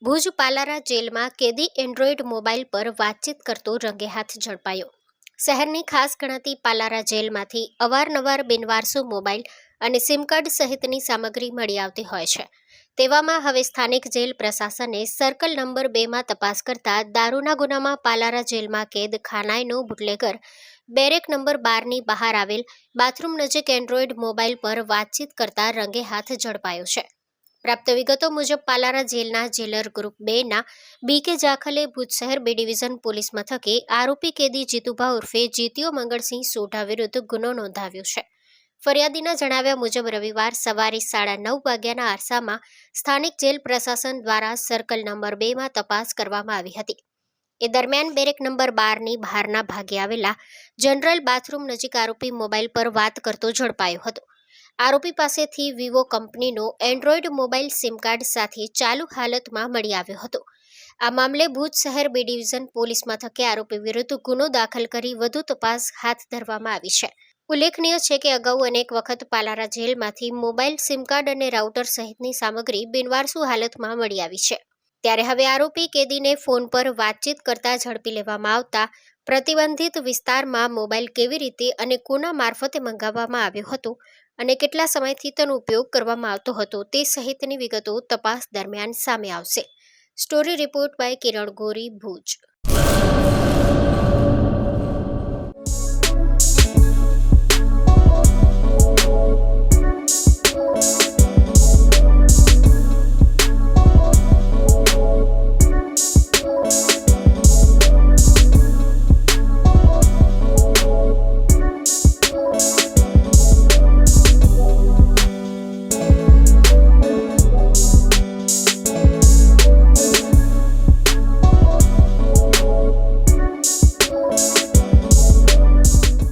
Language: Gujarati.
ભુજ પાલારા જેલમાં કેદી એન્ડ્રોઈડ મોબાઈલ પર વાતચીત કરતો રંગે હાથ ઝડપાયો। શહેરની ખાસ ગણાતી પાલારા જેલમાંથી અવારનવાર બિનવારસુ મોબાઈલ અને સિમ કાર્ડ સહિતની સામગ્રી મળી આવતી હોય છે। તેવામાં હવે સ્થાનિક જેલ પ્રશાસને સર્કલ નંબર 2માં તપાસ કરતા દારૂના ગુનામાં પાલારા જેલમાં કેદ ખાનાઈનો બુટલેગર બેરેક નંબર 12ની બહાર આવેલ બાથરૂમ નજીક એન્ડ્રોઈડ મોબાઈલ પર વાતચીત કરતા રંગે હાથ ઝડપાયો છે। પ્રાપ્ત વિગતો મુજબ પાલારા જેલના જેલર ગ્રુપ 2ના બીકે જાખલે ભુજ શહેર B ડિવિઝન પોલીસ મથકે આરોપી કેદી જીતુભા ઉર્ફે જીતીયો મંગળસિંહ સોઢા વિરુદ્ધ ગુનો નોંધાવ્યો છે। ફરિયાદીના જણાવ્યા મુજબ રવિવાર સવારે 9:30 વાગ્યાના અરસામાં સ્થાનિક જેલ પ્રશાસન દ્વારા સર્કલ નંબર 2માં તપાસ કરવામાં આવી હતી। એ દરમિયાન બેરેક નંબર 12ની બહારના ભાગે આવેલા જનરલ બાથરૂમ નજીક આરોપી મોબાઈલ પર વાત કરતો ઝડપાયો હતો। આરોપી પાસેથી વિવો કંપનીનો એન્ડ્રોઈડ મોબાઈલ સિમ કાર્ડ સાથે ચાલુ હાલતમાં મળી આવ્યો હતો। આ મામલે ભુજ શહેર B ડિવિઝન પોલીસ મથકે આરોપી વિરુદ્ધ ગુનો દાખલ કરી વધુ તપાસ હાથ ધરવામાં આવી છે। ઉલ્લેખનીય છે કે અગાઉ અનેક વખત પાલારા જેલમાંથી મોબાઈલ સિમ કાર્ડ અને રાઉટર સહિતની સામગ્રી બિનવારસુ હાલતમાં મળી આવી છે। ત્યારે હવે આરોપી કેદીને ફોન પર વાતચીત કરતા ઝડપી લેવામાં આવતા પ્રતિબંધિત વિસ્તારમાં મોબાઈલ કેવી રીતે અને કોના મારફતે મંગાવવામાં આવ્યો હતો અને કેટલા સમયથી તેનો ઉપયોગ કરવામાં આવતો હતો તે સહિતની વિગતો તપાસ દરમિયાન સામે આવશે। Story report by Kiran Gori, Bhuj.